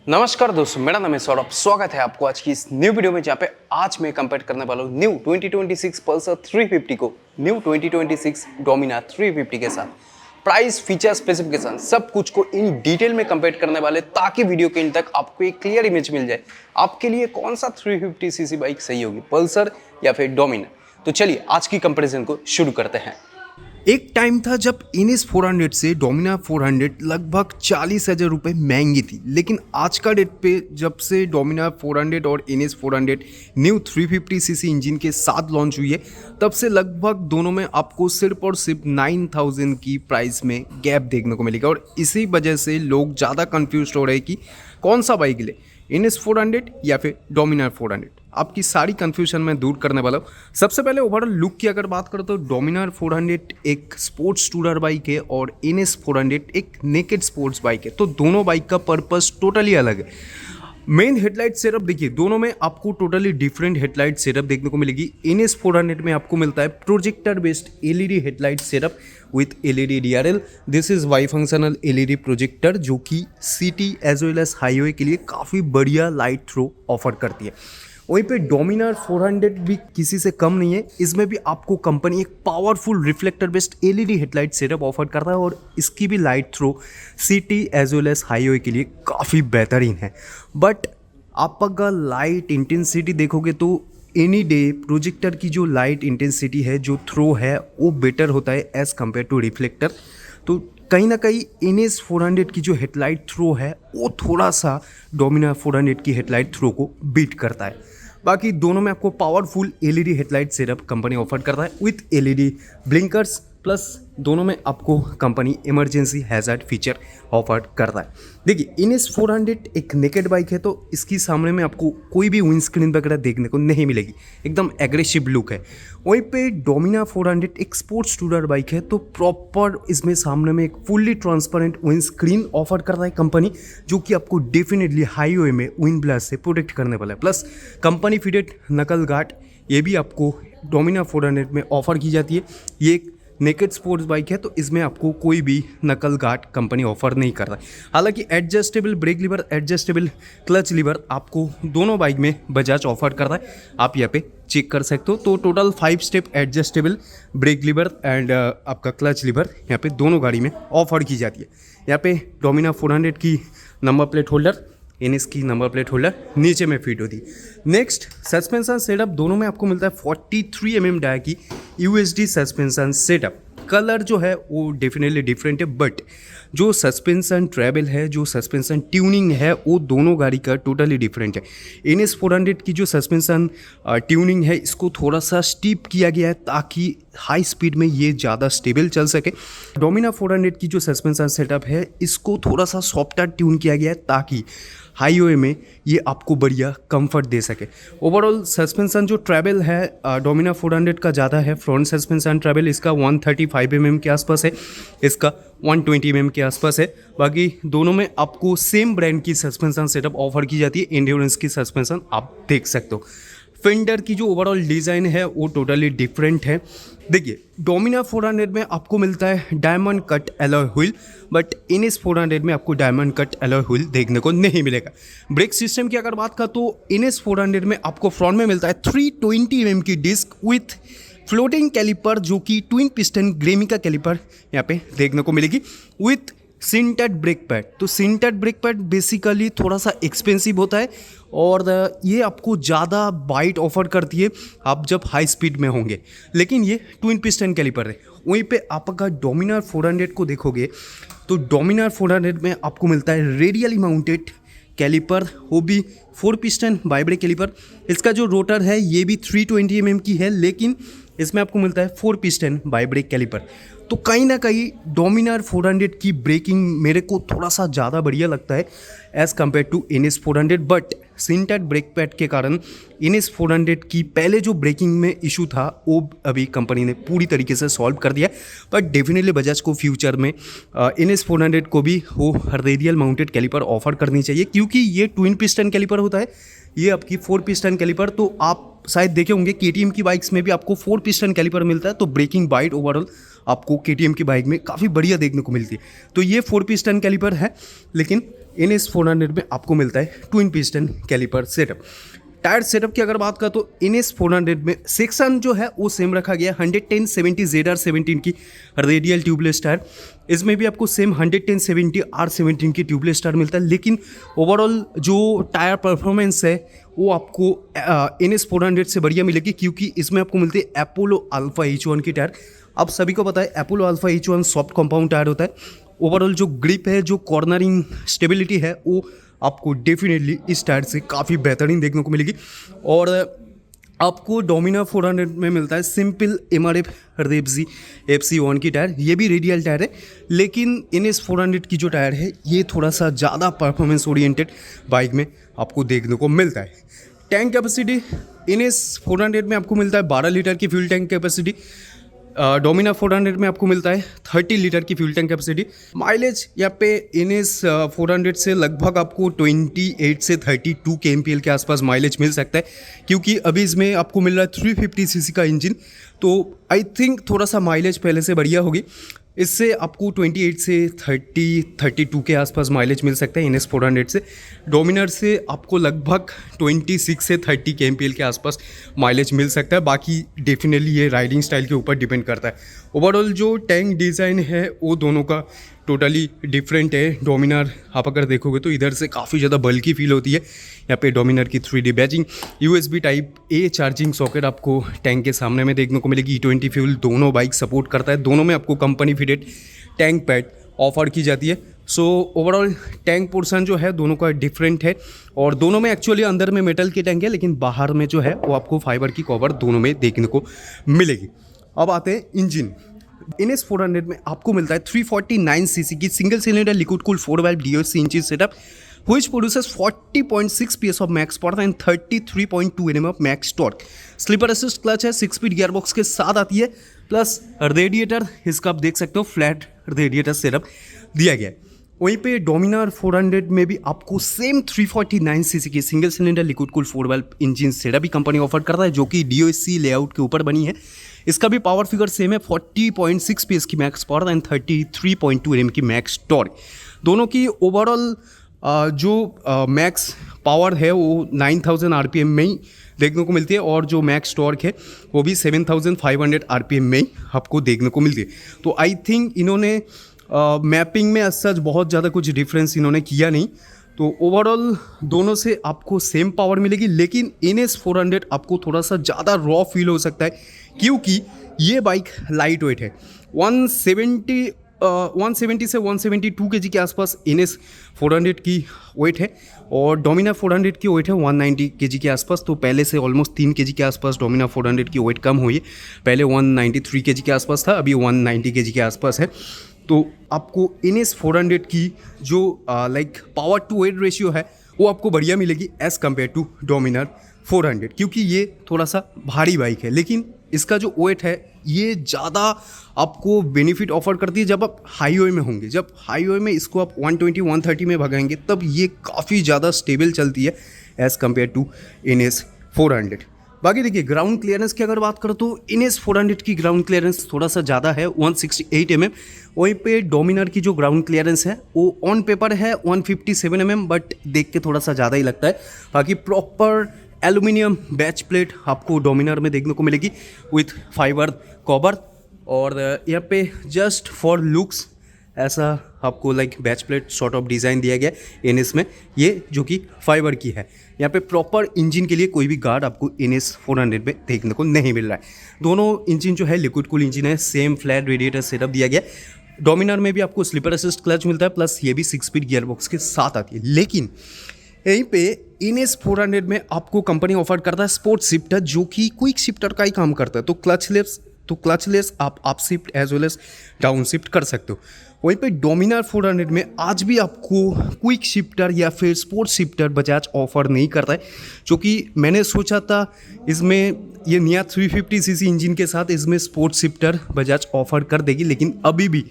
नमस्कार दोस्तों, मेरा नाम है सौरभ। स्वागत है आपको आज की इस न्यू वीडियो में, जहाँ पे आज मैं कंपेयर करने वाला हूँ न्यू 2026 पल्सर 350 को न्यू 2026 डोमिना 350 के साथ। प्राइस, फीचर, स्पेसिफिकेशन सब कुछ को इन डिटेल में कंपेयर करने वाले, ताकि वीडियो के एंड तक आपको एक क्लियर इमेज मिल जाए आपके लिए कौन सा 350 सीसी बाइक सही होगी, पल्सर या फिर डोमिना। तो चलिए आज की कंपेरिजन को शुरू करते हैं। एक टाइम था जब NS 400 से डोमिना 400 लगभग 40,000 रुपये महंगी थी, लेकिन आज का डेट पे जब से डोमिना 400 और NS 400 न्यू 350 सीसी इंजन के साथ लॉन्च हुई है, तब से लगभग दोनों में आपको सिर्फ और सिर्फ 9,000 की प्राइस में गैप देखने को मिलेगा। और इसी वजह से लोग ज़्यादा कन्फ्यूज हो रहे हैं कि कौन सा बाइक ले, NS 400 या फिर डोमिना 400। आपकी सारी कन्फ्यूजन मैं दूर करने वाला हूँ। सबसे पहले ओवरऑल लुक की अगर बात करें तो डोमिनार 400 एक स्पोर्ट्स टूरर बाइक है और NS 400 एक नेकेड स्पोर्ट्स बाइक है। तो दोनों बाइक का पर्पस टोटली अलग है। मेन हेडलाइट सेटअप देखिए, दोनों में आपको टोटली डिफरेंट हेडलाइट सेटअप देखने को मिलेगी। NS 400 में आपको मिलता है projector based LED headlight setup with LED DRL। This is Y functional LED projector, जो कि city as well as highway के लिए काफ़ी बढ़िया लाइट थ्रो ऑफर करती है। वहीं पे डोमिनार 400 भी किसी से कम नहीं है। इसमें भी आपको कंपनी एक powerful reflector based LED headlight setup offer कर रहा है और इसकी भी light throw city as well as highway के लिए काफ़ी बेहतरीन है। बट आप अगर लाइट इंटेंसिटी देखोगे तो एनी डे प्रोजेक्टर की जो लाइट इंटेंसिटी है, जो थ्रो है, वो बेटर होता है एज़ कम्पेयर टू रिफ्लेक्टर। तो कहीं ना कहीं NS 400 की जो हेडलाइट थ्रो है वो थोड़ा सा डोमिनार 400 की हेडलाइट थ्रो को बीट करता है। बाकी दोनों में आपको powerful LED headlight setup company offer कर रहा है विथ LED ब्लिंकर्स, प्लस दोनों में आपको company emergency hazard feature offer कर रहा है। देखिए NS 400 एक नेकेड बाइक है, तो इसकी सामने में आपको कोई भी विंड स्क्रीन वगैरह देखने को नहीं मिलेगी, एकदम एग्रेसिव लुक है। वहीं पे डोमिना 400 एक स्पोर्ट्स टूरर बाइक है, तो प्रॉपर इसमें सामने में एक fully transparent wind screen offer कर रहा है कंपनी, जो कि आपको डेफिनेटली हाईवे में विंड ब्लास्ट से प्रोटेक्ट करने वाला है। प्लस कंपनी फिटेड नकल गार्ड ये भी आपको डोमिना 400 में ऑफर की जाती है। ये एक नेकेड स्पोर्ट्स बाइक है, तो इसमें आपको कोई भी नकल गार्ड कंपनी ऑफर नहीं कर रहा है। हालांकि adjustable brake lever, adjustable clutch lever आपको दोनों बाइक में बजाज ऑफर कर रहा है, आप यहाँ पे चेक कर सकते हो। तो total 5 step adjustable brake lever and आपका क्लच लीवर यहाँ पे दोनों गाड़ी में ऑफर की जाती है। यहाँ पे डोमिना 400 की नंबर प्लेट होल्डर, NS की नंबर प्लेट होल्डर नीचे में फिट होती है। नेक्स्ट सस्पेंशन सेटअप, दोनों में आपको मिलता है 43 mm डाया की USD सस्पेंशन सेटअप। कलर जो है वो डेफिनेटली डिफरेंट है, बट जो सस्पेंशन ट्रैवल है, जो सस्पेंशन ट्यूनिंग है, वो दोनों गाड़ी का टोटली डिफरेंट है। NS 400 की जो सस्पेंशन ट्यूनिंग है, इसको थोड़ा सा स्टीप किया गया है ताकि हाई स्पीड में ये ज़्यादा स्टेबल चल सके। डोमिना 400 की जो सस्पेंशन सेटअप है, इसको थोड़ा सा सॉफ्टर ट्यून किया गया है ताकि हाईवे में ये आपको बढ़िया कंफर्ट दे सके। ओवरऑल सस्पेंशन जो ट्रैवल है डोमिना 400 का ज़्यादा है। फ्रंट सस्पेंशन ट्रैवल इसका 135 mm के आसपास है, इसका 120 mm के आसपास है। बाकी दोनों में आपको सेम ब्रांड की सस्पेंशन सेटअप ऑफर की जाती है। एंड्योरेंस की सस्पेंशन आप देख सकते हो। फेंडर की जो ओवरऑल डिज़ाइन है वो टोटली डिफरेंट है। देखिए डोमिना 400 में आपको मिलता है diamond cut alloy wheel, but NS 400 में आपको डायमंड कट एलॉय व्हील देखने को नहीं मिलेगा। ब्रेक सिस्टम की अगर बात करें तो NS 400 में आपको फ्रंट में मिलता है 320 mm की डिस्क विथ फ्लोटिंग कैलिपर, जो कि ट्विन पिस्टन ग्रेमिका कैलिपर यहाँ पे देखने को मिलेगी विथ सिंटेड ब्रेक पैड। तो सिंटेड ब्रेक पैड बेसिकली थोड़ा सा एक्सपेंसिव होता है और ये आपको ज़्यादा बाइट ऑफर करती है आप जब हाई स्पीड में होंगे, लेकिन ये ट्विन पिस्टन कैलिपर है। वहीं पे आप अगर डोमिनार 400 को देखोगे तो डोमिनार 400 में आपको मिलता है रेडियली माउंटेड कैलिपर, वो भी 4 पिस्टन बाइब्रेक कैलिपर। इसका जो रोटर है ये भी 320 mm की है, लेकिन इसमें आपको मिलता है 4 पिस्टन बाइब्रेक कैलिपर। तो कहीं ना कहीं डोमिनार 400 की ब्रेकिंग मेरे को थोड़ा सा ज़्यादा बढ़िया लगता है as compare to NS 400, but sintered brake pad के कारण NS 400 की पहले जो ब्रेकिंग में इशू था वो अभी कंपनी ने पूरी तरीके से सॉल्व कर दिया। बट डेफिनेटली बजाज को फ्यूचर में NS 400 को भी वो रेडियल माउंटेड कैलिपर ऑफर करनी चाहिए, क्योंकि ये ट्विन पिस्टन कैलिपर होता है, ये आपकी 4 पिस्टन कैलिपर। तो आप शायद देखे होंगे KTM की बाइक्स में भी आपको 4 पिस्टन कैलिपर मिलता है, तो ब्रेकिंग बाइट ओवरऑल आपको KTM की बाइक में काफ़ी बढ़िया देखने को मिलती है। तो ये 4 पिस्टन कैलिपर है, लेकिन NS 400 में आपको मिलता है twin piston caliper setup. Tyre setup की अगर बात करें तो NS 400 में सेक्शन जो है वो सेम रखा गया है 110/70 ZR17 की रेडियल ट्यूबलेस टायर। इसमें भी आपको सेम 110/70 R17 की ट्यूबलेस टायर मिलता है, लेकिन ओवरऑल जो टायर परफॉर्मेंस है वो आपको NS 400 से बढ़िया मिलेगी, क्योंकि इसमें आपको मिलती है अपोलो अल्फा H1 की टायर। आप सभी को पता है Apollo alpha H1 soft compound tyre होता है। ओवरऑल जो ग्रिप है, जो कॉर्नरिंग स्टेबिलिटी है, वो आपको डेफिनेटली इस टायर से काफ़ी बेहतरीन देखने को मिलेगी। और आपको डोमिना 400 में मिलता है सिंपल MRF रेप्सी FC1 की टायर। ये भी रेडियल टायर है, लेकिन NS 400 की जो टायर है ये थोड़ा सा ज़्यादा परफॉर्मेंस ओरिएंटेड बाइक में आपको देखने को मिलता है। टैंक कैपेसिटी NS 400 में आपको मिलता है 12 लीटर की फ्यूल टैंक कैपेसिटी। डोमिना 400 में आपको मिलता है 30 लीटर की फ्यूल टैंक कैपेसिटी। माइलेज यहाँ पे NS 400 से लगभग आपको 28 से 32 kmpl के आसपास माइलेज मिल सकता है, क्योंकि अभी इसमें आपको मिल रहा है 350 cc का इंजन। तो आई थिंक थोड़ा सा माइलेज पहले से बढ़िया होगी। इससे आपको 28 से 32 के आसपास माइलेज मिल सकता है NS 400 से। डोमिनर से आपको लगभग 26 से 30 kmpl के आसपास माइलेज मिल सकता है। बाकी डेफिनेटली ये राइडिंग स्टाइल के ऊपर डिपेंड करता है। ओवरऑल जो टैंक डिज़ाइन है वो दोनों का टोटली डिफरेंट है। डोमिनर आप अगर देखोगे तो इधर से काफ़ी ज़्यादा बल्की फील होती है। यहाँ पे डोमिनर की 3D badging, USB type A charging socket आपको टैंक के सामने में देखने को मिलेगी। E20 फ्यूल दोनों बाइक सपोर्ट करता है। दोनों में आपको company fitted tank pad offer की जाती है। सो ओवरऑल टैंक पोर्शन जो है दोनों का डिफरेंट है, और दोनों में एक्चुअली अंदर में मेटल के टैंक है, लेकिन बाहर में जो है वो आपको फाइबर की कवर दोनों में देखने को मिलेगी। अब आते हैं इंजन। NS 400 में आपको मिलता है 349 cc की single cylinder liquid cooled 4 valve DOHC engine setup, which produces 40.6 PS of max power and 33.2 Nm of max torque। Slipper assist clutch है, 6-स्पीड गियरबॉक्स के साथ आती है, प्लस रेडिएटर इसका आप देख सकते हो फ्लैट रेडिएटर सेटअप दिया गया है। वहीं पे डोमिनार 400 में भी आपको सेम 349 cc की single cylinder liquid cooled 4 valve engine setup भी कंपनी ऑफर करता है, जो कि DOHC लेआउट के ऊपर बनी है। इसका भी पावर फिगर सेम है, 40.6 PS की मैक्स पावर एंड 33.2 Nm की मैक्स टॉर्क। दोनों की ओवरऑल जो मैक्स पावर है वो 9000 RPM में ही देखने को मिलती है, और जो मैक्स टॉर्क है वो भी 7500 RPM में ही आपको देखने को मिलती है। तो आई थिंक इन्होंने मैपिंग में सच बहुत ज़्यादा कुछ डिफरेंस इन्होंने किया नहीं। तो ओवरऑल दोनों से आपको सेम पावर मिलेगी, लेकिन NS 400 आपको थोड़ा सा ज़्यादा रॉ फील हो सकता है, क्योंकि ये बाइक लाइट वेट है। 170 से 172 kg के आसपास NS 400 की वेट है, और डोमिना 400 की वेट है 190 kg के आसपास। तो पहले से ऑलमोस्ट 3 kg के आसपास डोमिना 400 की वेट कम हुई है। पहले 193 kg के आसपास था, अभी 190 kg के आसपास है। तो आपको NS 400 की जो like power to weight ratio है वो आपको बढ़िया मिलेगी एज़ कम्पेयर टू डोमिनार 400, क्योंकि ये थोड़ा सा भारी बाइक है, लेकिन इसका जो वेट है ये ज़्यादा आपको बेनिफिट ऑफर करती है जब आप हाईवे में होंगे। जब हाईवे में इसको आप 120-130 में भगाएंगे तब ये काफ़ी ज़्यादा स्टेबल चलती है एज़ कम्पेयर टू NS 400। बाकी देखिए ग्राउंड क्लियरेंस की अगर बात करो तो NS 400 की ग्राउंड क्लियरेंस थोड़ा सा ज़्यादा है, 168 mm। वहीं पे डोमिनार की जो ग्राउंड क्लियरेंस है वो ऑन पेपर है 157 mm, बट देख के थोड़ा सा ज़्यादा ही लगता है। बाकी प्रॉपर एल्यूमिनियम बैच प्लेट आपको डोमिनार में देखने को मिलेगी विथ फाइबर कवर, और यहाँ पे जस्ट फॉर लुक्स ऐसा आपको like batch plate sort of design दिया गया है NS में, ये जो कि फाइबर की है। यहाँ पे प्रॉपर इंजन के लिए कोई भी गार्ड आपको NS 400 में देखने को नहीं मिल रहा है। दोनों इंजन जो है लिक्विड कूल इंजन है, सेम फ्लैट रेडिएटर सेटअप दिया गया है। डोमिनार में भी आपको स्लीपर असिस्ट क्लच मिलता है, प्लस ये भी 6-स्पीड गियरबॉक्स के साथ आती है। लेकिन यहीं पे NS 400 में आपको कंपनी ऑफर करता है स्पोर्ट शिफ्टर, जो कि क्विक शिफ्टर का ही काम करता है। तो क्लचलेस आप up shift as well as down shift कर सकते हो। वहीं पे डोमिनार 400 में आज भी आपको क्विक शिफ्टर या फिर स्पोर्ट शिफ्टर बजाज ऑफर नहीं करता है, जो कि मैंने सोचा था इसमें ये नया 350 cc इंजन के साथ इसमें स्पोर्ट शिफ्टर बजाज ऑफर कर देगी, लेकिन अभी भी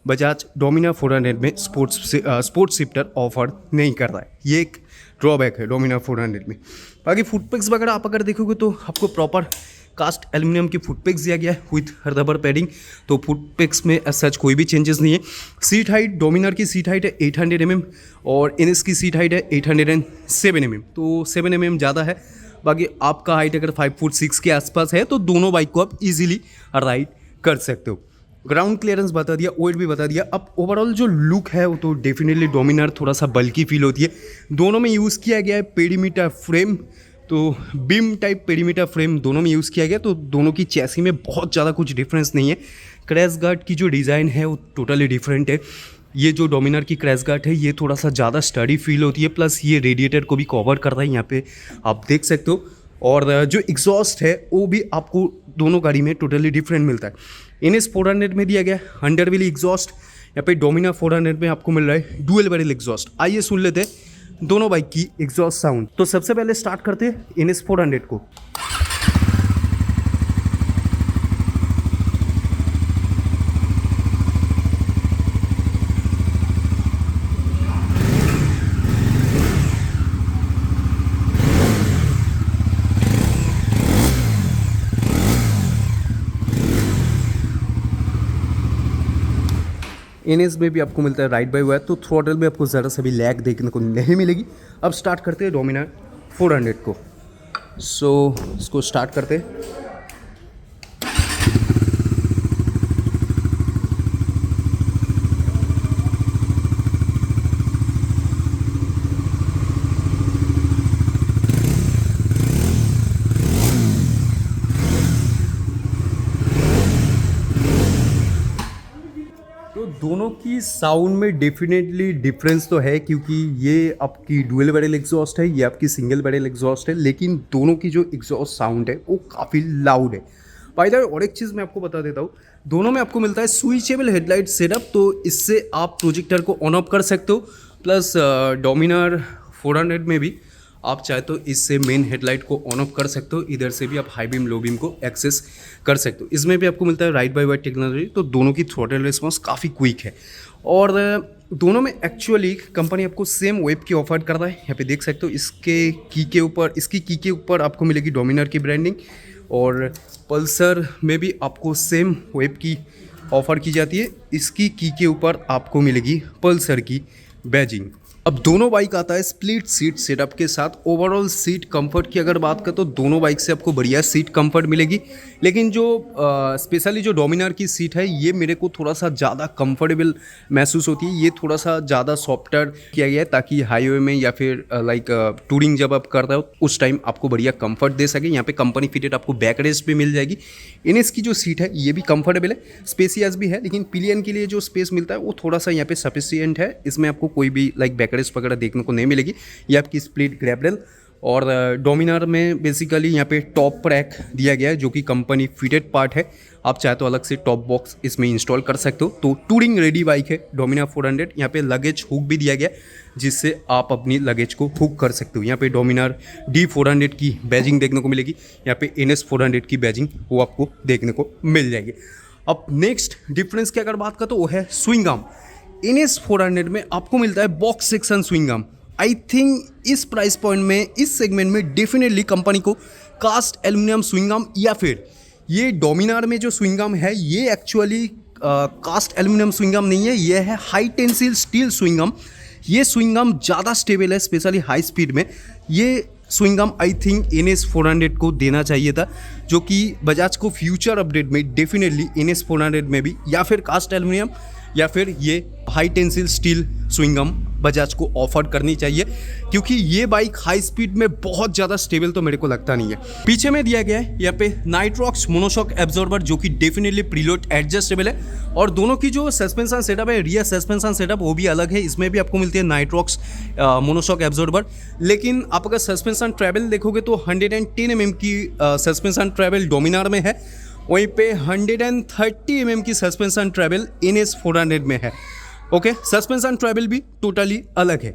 बजाज डोमिनार 400 में स्पोर्ट शिफ्टर ऑफर नहीं कर रहा है। ये एक ड्रॉबैक है डोमिनार 400 में। बाकी फुटपेक्स वगैरह आप अगर देखोगे तो आपको प्रॉपर कास्ट एल्यूमिनियम की फुट पेक्स दिया गया है विथ रबर पैडिंग, तो फुट पेक्स में सच कोई भी चेंजेस नहीं है। सीट हाइट, डोमिनार की सीट हाइट है 800 mm और एनएस की सीट हाइट है 807 mm, तो 7 mm ज़्यादा है। बाकी आपका हाइट अगर 5 फुट 6 के आसपास है तो दोनों बाइक को आप इजीली राइड कर सकते हो। ग्राउंड क्लियरेंस बता दिया, वेट भी बता दिया। अब ओवरऑल जो लुक है वो तो डेफिनेटली डोमिनार थोड़ा सा बल्कि फील होती है। दोनों में यूज़ किया गया है पेरीमीटर फ्रेम, तो बीम टाइप पेरीमीटर फ्रेम दोनों में यूज़ किया गया, तो दोनों की चैसी में बहुत ज़्यादा कुछ डिफरेंस नहीं है। क्रैश गार्ड की जो डिज़ाइन है वो टोटली डिफरेंट है। ये जो डोमिनार की क्रैश गार्ड है ये थोड़ा सा ज़्यादा स्टडी फील होती है, प्लस ये रेडिएटर को भी कवर कर रहा है, यहाँ पे आप देख सकते हो। और जो एग्जॉस्ट है वो भी आपको दोनों गाड़ी में टोटली डिफरेंट मिलता है। एनएस 400 में दिया गया अंडर व्हील एग्जॉस्ट, यहाँ पे डोमिनार 400 में आपको मिल रहा है डुअल बैरल एग्जॉस्ट। आइए सुन लेते हैं दोनों बाइक की एग्जॉस्ट साउंड। तो सबसे पहले स्टार्ट करते हैं एनएस 400 को। एनएस में भी आपको मिलता है राइड बाय वायर, तो थ्रॉटल में आपको ज़रा सा भी लैग देखने को नहीं मिलेगी। अब स्टार्ट करते हैं डोमिनार 400 को। सो इसको स्टार्ट करते हैं। दोनों की साउंड में डेफिनेटली डिफरेंस तो है, क्योंकि ये आपकी डुअल बैरल एग्जॉस्ट है, ये आपकी सिंगल बैरल एग्जॉस्ट है, लेकिन दोनों की जो एग्जॉस्ट साउंड है वो काफ़ी लाउड है। बाय द वे और एक चीज़ मैं आपको बता देता हूँ, दोनों में आपको मिलता है स्विचेबल हेडलाइट सेटअप, तो इससे आप प्रोजेक्टर को ऑन ऑफ कर सकते हो। प्लस डोमिनार 400 में भी आप चाहे तो इससे मेन हेडलाइट को ऑन ऑफ कर सकते हो, इधर से भी आप हाई बीम लो बीम को एक्सेस कर सकते हो। इसमें भी आपको मिलता है राइड बाय वायर टेक्नोलॉजी, तो दोनों की थ्रॉटल रिस्पॉन्स काफ़ी क्विक है। और दोनों में एक्चुअली कंपनी आपको सेम वेब की ऑफर कर रहा है। यहाँ पे देख सकते हो इसकी की के ऊपर आपको मिलेगी डोमिनार की ब्रांडिंग, और पल्सर में भी आपको सेम वेब की ऑफर की जाती है। इसकी की के ऊपर आपको मिलेगी पल्सर की बैजिंग। अब दोनों बाइक आता है स्प्लिट सीट सेटअप के साथ। ओवरऑल सीट कंफर्ट की अगर बात करें तो दोनों बाइक से आपको बढ़िया सीट कंफर्ट मिलेगी, लेकिन जो स्पेशली जो डोमिनार की सीट है ये मेरे को थोड़ा सा ज़्यादा कंफर्टेबल महसूस होती है। ये थोड़ा सा ज़्यादा सॉफ्टर किया गया है ताकि हाईवे में या फिर लाइक टूरिंग जब आप कर रहे हो उस टाइम आपको बढ़िया कंफर्ट दे सके। यहाँ पे कंपनी फिटेड आपको बैक रेस्ट भी मिल जाएगी। एनएस की जो सीट है ये भी कंफर्टेबल है, स्पेसियस भी है, लेकिन पिलियन के लिए जो स्पेस मिलता है वो थोड़ा सा यहाँ पे सफिशिएंट है। इसमें आपको कोई भी लाइक बैक रेस्ट वगैरह देखने को नहीं मिलेगी। ये आपकी स्प्लिट ग्रैब रेल, और डोमिनार में बेसिकली यहाँ पे टॉप रैक दिया गया है जो कि कंपनी फिटेड पार्ट है। आप चाहे तो अलग से टॉप बॉक्स इसमें इंस्टॉल कर सकते हो। तो टूरिंग रेडी बाइक है डोमिनार 400। यहाँ पे लगेज हुक भी दिया गया जिससे आप अपनी लगेज को हुक कर सकते हो। यहाँ पे डोमिनार D400 की बैजिंग देखने को मिलेगी, यहाँ पे NS 400 की बैजिंग वो आपको देखने को मिल जाएगी। अब नेक्स्ट डिफरेंस की अगर बात करें तो वो है स्विंग आर्म। NS 400 में आपको मिलता है box section swing arm. I think इस प्राइस पॉइंट में, इस सेगमेंट में डेफिनेटली कंपनी को कास्ट एल्यूमिनियम स्विंग आर्म, या फिर ये डोमिनार में जो स्विंग आर्म है ये actually cast aluminium swing arm नहीं है, ये है high tensile steel swing arm. ये स्विंग आर्म ज़्यादा स्टेबल है, स्पेशली हाई स्पीड में। ये swing arm I think NS 400 को देना चाहिए था, जो कि बजाज को फ्यूचर अपडेट में डेफिनेटली NS 400 में भी या फिर कास्ट एल्यूमिनियम या फिर ये high tensile steel swing arm Bajaj को ऑफर करनी चाहिए, क्योंकि ये बाइक हाई स्पीड में बहुत ज़्यादा स्टेबल तो मेरे को लगता नहीं है। पीछे में दिया गया है यहाँ पे नाइट्रॉक्स मोनोशॉक एब्जॉर्बर, जो कि डेफिनेटली प्रीलोड एडजस्टेबल है। और दोनों की जो सस्पेंशन सेटअप है, रियर सस्पेंशन सेटअप, वो भी अलग है। इसमें भी आपको मिलती है नाइट्रॉक्स मोनोशॉक एब्जॉर्बर, लेकिन आप अगर सस्पेंशन ट्रैवल देखोगे तो 110 mm की सस्पेंशन ट्रैवल डोमिनार में है, वहीं पे 130 mm की सस्पेंशन ट्रैवल NS 400 में है। ओके, सस्पेंशन ट्रैवल भी टोटली अलग है।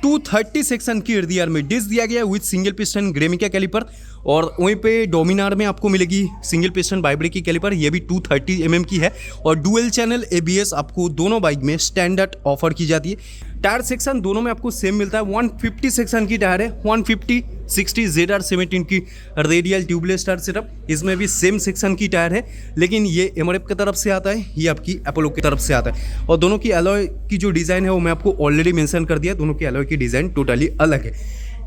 230 सेक्शन की रियर में डिस्क दिया गया विद सिंगल पिस्टन ग्रेमिका कैलिपर, और वहीं पे डोमिनार में आपको मिलेगी सिंगल पिस्टन बाइब्रेक की कैलिपर, ये भी 230 mm की है और डुअल चैनल ABS आपको दोनों बाइक में स्टैंडर्ड ऑफर की जाती है। टायर सेक्शन दोनों में आपको सेम मिलता है, 150 सेक्शन की टायर है, 150 60 ZR17 की रेडियल ट्यूबलेस टायर सेटअप, इसमें भी सेम सेक्शन की टायर है, लेकिन ये MRF की तरफ से आता है, ये आपकी अपोलो की तरफ से आता है। और दोनों की अलॉय की जो डिज़ाइन है वो मैं आपको ऑलरेडी मेंशन कर दिया, दोनों की अलॉय की डिज़ाइन टोटली अलग है।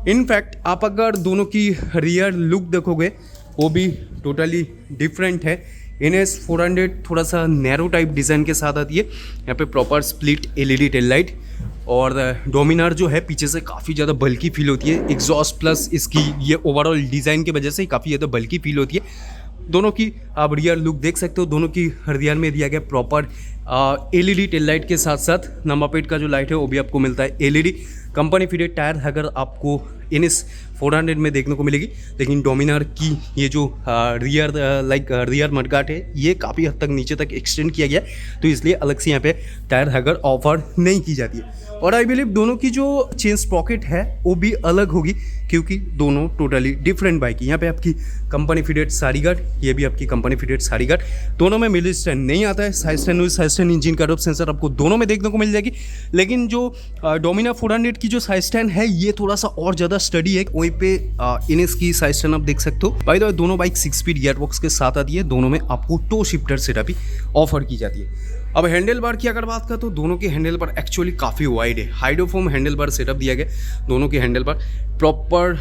इनफैक्ट आप अगर दोनों की रियर लुक देखोगे वो भी टोटली डिफरेंट है। NS 400 थोड़ा सा नैरो टाइप डिज़ाइन के साथ आती है, यहाँ पे proper split LED tail light, और डोमिनार जो है पीछे से काफ़ी ज़्यादा बल्की फील होती है, एग्जॉस्ट प्लस इसकी ये ओवरऑल डिज़ाइन की वजह से काफ़ी ज़्यादा बल्की फील होती है। दोनों की आप रियर लुक देख सकते हो, दोनों की रियर में दिया गया प्रॉपर LED टेल लाइट के साथ साथ नंबर प्लेट का जो लाइट है वो भी आपको मिलता है LED। कंपनी फिटेड टायर अगर आपको NS 400 में देखने को मिलेगी, लेकिन डोमिनार की ये जो रियर मडगार्ड है ये काफ़ी हद तक नीचे तक एक्सटेंड किया गया, तो इसलिए अलग से यहाँ पे टायर हैगर ऑफर नहीं की जाती है। और आई बिलीव दोनों की जो चेन स्प्रॉकेट है वो भी अलग होगी, क्योंकि दोनों टोटली डिफरेंट बाइक है। यहाँ पे आपकी कंपनी फिटेड सारी गार्ड, ये भी आपकी कंपनी फिटेड सारी गार्ड, दोनों में मिडिल स्टैंड नहीं आता है। Side stand with side stand engine cut off sensor आपको दोनों में देखने को मिल जाएगी, लेकिन जो डोमिनार 400 की जो साइड स्टैंड है ये थोड़ा सा और ज़्यादा स्टडी है। वहीं पे NS की साइड स्टैंड आप देख सकते हो। बाय द वे दोनों बाइक 6 स्पीड गियरबॉक्स के साथ आती है, दोनों में आपको टो शिफ्टर सेटअप भी ऑफर की जाती है। अब हैंडल बार की अगर बात करें तो दोनों के हैंडल बार एक्चुअली काफ़ी वाइड है, हाइड्रोफोम हैंडल बार सेटअप दिया गया, दोनों के handle bar proper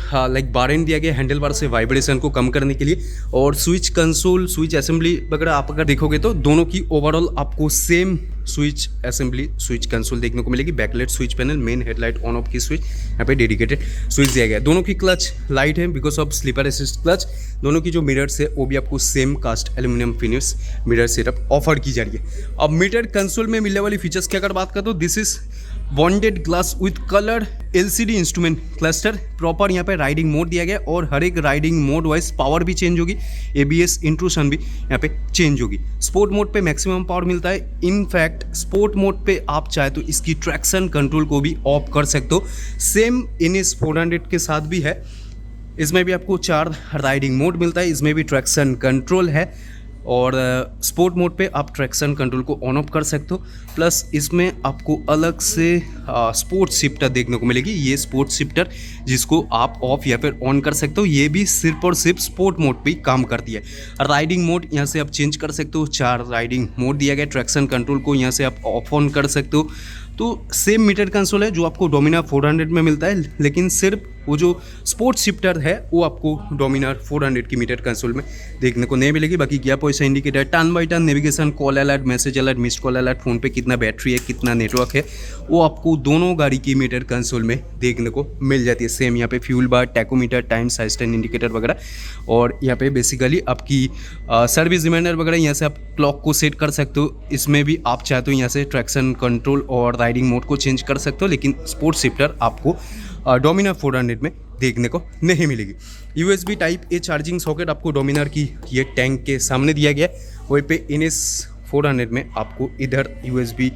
bar and दिया गया हैंडल बार से वाइब्रेशन को कम करने के लिए। और स्विच कंसोल, स्विच असेंबली वगैरह आप अगर देखोगे तो दोनों की ओवरऑल आपको same switch assembly, switch console देखने को मिलेगी। Backlight switch panel, main headlight on off की स्विच, यहाँ पे डेडिकेटेड स्विच दिया गया है। दोनों की क्लच लाइट है because of slipper assist clutch. दोनों की जो मिरर्स है वो भी आपको same cast aluminium finish mirror setup offer की जा रही है। अब मीटर कंसोल में मिलने वाली फीचर्स की अगर बात करें तो this is bonded glass with colour LCD instrument cluster, proper यहाँ पे राइडिंग मोड दिया गया और हर एक राइडिंग मोड वाइज पावर भी चेंज होगी, ABS इंट्रूशन भी यहाँ पे चेंज होगी। स्पोर्ट मोड पे मैक्सिमम पावर मिलता है। इनफैक्ट स्पोर्ट मोड पे आप चाहे तो इसकी ट्रैक्शन कंट्रोल को भी ऑफ कर सकते हो, सेम NS 400 के साथ भी है। इसमें भी आपको 4 राइडिंग मोड मिलता है, इसमें भी ट्रैक्शन कंट्रोल है और स्पोर्ट मोड पे आप ट्रैक्शन कंट्रोल को ऑन ऑफ कर सकते हो। प्लस इसमें आपको अलग से स्पोर्ट शिफ्टर देखने को मिलेगी, ये स्पोर्ट शिफ्टर जिसको आप ऑफ या फिर ऑन कर सकते हो, ये भी सिर्फ और सिर्फ स्पोर्ट मोड पे काम करती है। राइडिंग मोड यहाँ से आप चेंज कर सकते हो, 4 राइडिंग मोड दिया गया। ट्रैक्शन कंट्रोल को यहाँ से आप ऑफ ऑन कर सकते हो। तो सेम मीटर कंसोल है जो आपको डोमिनार 400 में मिलता है, लेकिन सिर्फ वो जो स्पोर्ट शिफ्टर है वो आपको डोमिनार 400 की मीटर कंसोल में देखने को नहीं मिलेगी। बाकी gear point indicator, turn by turn navigation, call alert, message alert, missed call alert, phone पे कितना बैटरी है, कितना नेटवर्क है, वो आपको दोनों गाड़ी की मीटर कंसोल में देखने को मिल जाती है। सेम यहाँ पे fuel bar, tachometer, time, side stand indicator वगैरह, और यहाँ पे बेसिकली आपकी सर्विस रिमाइंडर वगैरह यहाँ से आप क्लॉक को सेट कर सकते हो। इसमें भी आप चाहे तो यहाँ से ट्रैक्शन कंट्रोल और राइडिंग मोड को चेंज कर सकते हो, लेकिन स्पोर्ट शिफ्टर आपको डोमिनार 400 में देखने को नहीं मिलेगी। USB type A charging socket आपको डोमिनार की ये टैंक के सामने दिया गया है, वहीं पे NS 400 में आपको इधर USB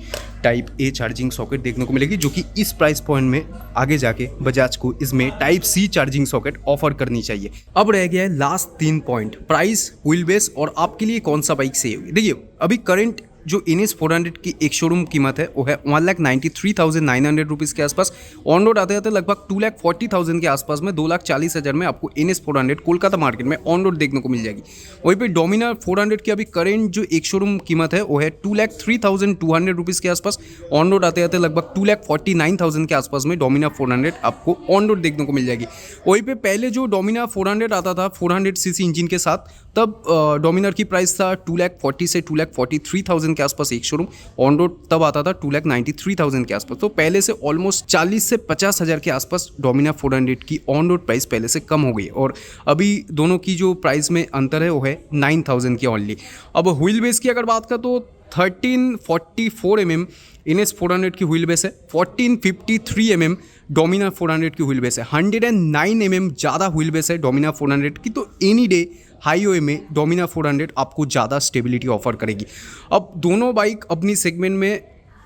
type A charging socket देखने को मिलेगी, जो कि इस प्राइस पॉइंट में आगे जाके बजाज को इसमें type C charging socket offer करनी चाहिए। अब रह गया है last 3 point, price, wheel base और आपके लिए कौन सा बाइक सही होगी। देखिए अभी करंट जो NS 400 की एक शोरूम कीमत है वो है 1,93,900 रुपीज़ के आसपास। ऑन रोड आते आते लगभग 2,40,000 के आसपास में, 2,40,000 में आपको NS 400 कोलकाता मार्केट में ऑन रोड देखने को मिल जाएगी। वहीं पे डोमिनार 400 की अभी करेंट जो एक शोरूम कीमत है वो है 2,03,200 रुपीज़ के आसपास। ऑन रोड आते आते लगभग 2,49,000 के आसपास में डोमिनार 400 आपको ऑन रोड देखने को मिल जाएगी। वहीं पे पहले जो डोमिनार 400 आता था 400 सीसी इंजन के साथ, तब डोमिनार की प्राइस था 2,40,000 से 2,43,000 के आसपास एक शोरूम। ऑन रोड तब आता था 2,93,000 के आसपास। तो पहले से ऑलमोस्ट 40 से 50,000 के आसपास डोमिनार 400 की ऑन रोड प्राइस पहले से कम हो गई, और अभी दोनों की जो प्राइस में अंतर है वो है 9,000 की ओनली। अब व्हील बेस की अगर बात करें तो 1344 mm NS 400 की व्हील बेस है, 1453 mm डोमिनार 400 की व्हील बेस है, 109 mm ज़्यादा व्हील बेस है डोमिनार 400 की। तो एनी डे हाईवे में डोमिनार 400 आपको ज़्यादा स्टेबिलिटी ऑफर करेगी। अब दोनों बाइक अपनी सेगमेंट में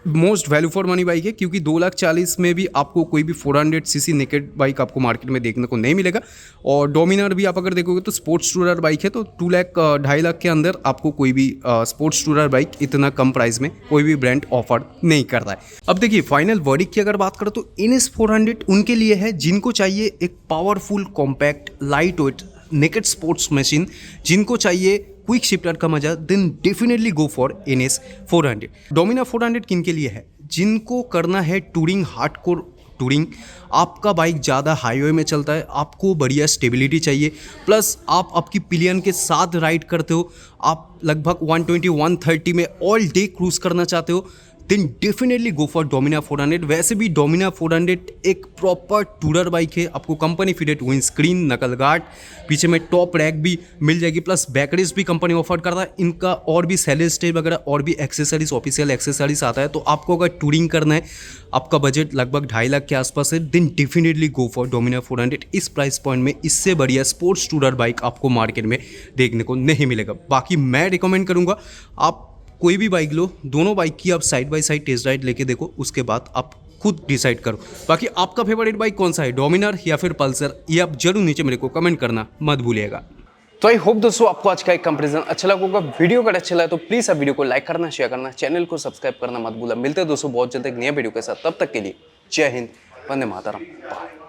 most value for money bike है, क्योंकि 2,40,000 में भी आपको कोई भी 400 सीसी नेकेड बाइक आपको मार्केट में देखने को नहीं मिलेगा। और डोमिनार भी आप अगर देखोगे तो स्पोर्ट्स टूरर बाइक है, तो 2,00,000-2,50,000 के अंदर आपको कोई भी स्पोर्ट्स टूरर बाइक इतना कम प्राइस में कोई भी ब्रांड ऑफर नहीं कर रहा है। अब देखिए फाइनल वर्डिक्ट की अगर बात करें तो NS 400 उनके लिए है जिनको चाहिए एक powerful compact light weight naked sports machine, जिनको चाहिए क्विक शिफ्टर का मजा, then definitely go for NS 400। Dominar 400 किन के लिए है? जिनको करना है टूरिंग, हार्डकोर टूरिंग, आपका बाइक ज़्यादा हाईवे में चलता है, आपको बढ़िया स्टेबिलिटी चाहिए, प्लस आप आपकी पिलियन के साथ राइड करते हो, आप लगभग 120-130 में ऑल डे क्रूज करना चाहते हो, then definitely go for Dominar 400। वैसे भी डोमिना 400 एक प्रॉपर टूरर बाइक है, आपको कंपनी फिटेड विंड स्क्रीन, नकल गार्ड, पीछे में टॉप रैक भी मिल जाएगी, प्लस बैटरीज भी कंपनी ऑफर करता है इनका, और भी सैलेज स्टेज वगैरह और भी एक्सेसरीज, ऑफिशियल एक्सेसरीज आता है। तो आपको अगर टूरिंग करना है, आपका बजट लगभग 2.5 लाख के आसपास है, then definitely go for Dominar 400। इस प्राइस पॉइंट में इससे बढ़िया स्पोर्ट्स टूरर बाइक आपको मार्केट में देखने को नहीं मिलेगा। बाकी मैं रिकमेंड करूँगा आप कोई भी बाइक लो, दोनों बाइक की आप side by side test ride लेके देखो, उसके बाद आप खुद डिसाइड करो। बाकी आपका फेवरेट बाइक कौन सा है, डोमिनार या फिर पल्सर, ये आप जरूर नीचे मेरे को कमेंट करना मत भूलिएगा। तो आई होप दोस्तों आपको आज का एक कंपैरिजन अच्छा लगा होगा। वीडियो अगर अच्छा लगा तो प्लीज़ आप वीडियो को लाइक करना, शेयर करना, चैनल को सब्सक्राइब करना मत भूलना। मिलते हैं दोस्तों बहुत जल्द एक नए वीडियो के साथ, तब तक के लिए जय हिंद, वंदे मातरम, बाय।